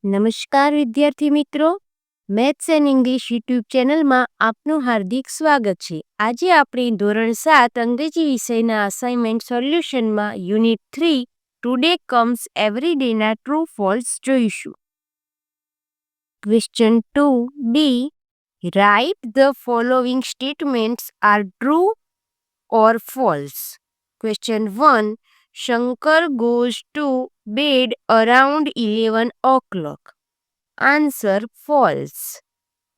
નમસ્કાર વિદ્યાર્થી મિત્રો, મેથ્સ એન્ડ ઇંગ્લિશ યુટ્યુબ ચેનલમાં આપનું હાર્દિક સ્વાગત છે. આજે આપણે ધોરણ 7 અંગ્રેજી વિષયના અસાઇનમેન્ટ સોલ્યુશનમાં યુનિટ 3 ટુડે કમ્સ એવરીડેના ટ્રુ ફોલ્સ જોઈશું. Question 2b, write the following statements are true or false. Question 1. Shankar goes to bed around 11 o'clock. Answer false.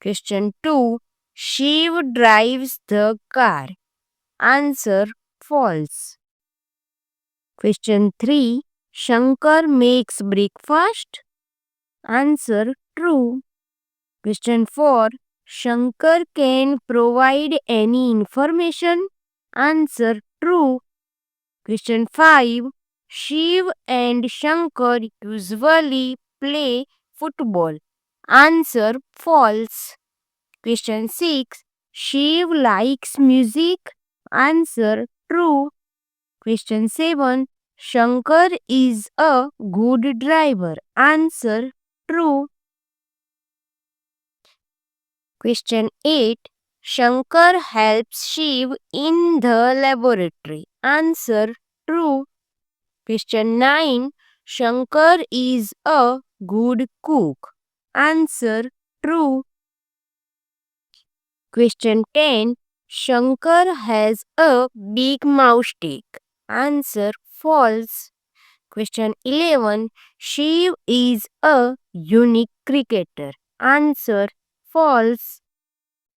Question 2. Shiv drives the car. Answer false. Question 3. Shankar makes breakfast. Answer true. Question 4. Shankar can provide any information. Answer true. Question 5. Shiv and Shankar usually play football. Answer false. Question 6. Shiv likes music. Answer true. Question 7. Shankar is a good driver. Answer true. Question 8. Shankar helps Shiv in the laboratory. Answer true. Question 9. Shankar is a good cook. Answer true. Question 10. Shankar has a big moustache. Answer false. Question 11. Shiv is a unique cricketer. Answer false.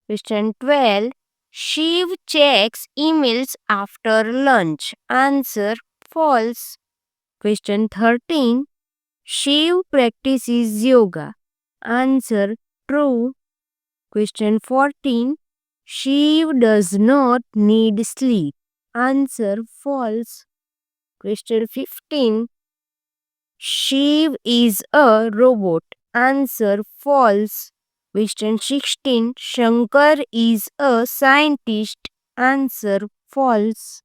Question 12. Shiv checks emails after lunch. Answer false. Question 13. Shiv practices yoga. Answer true. Question 14. Shiv does not need sleep. Answer false. Question 15. Shiv is a robot. Answer false. Question 16. Shankar is a scientist. Answer false.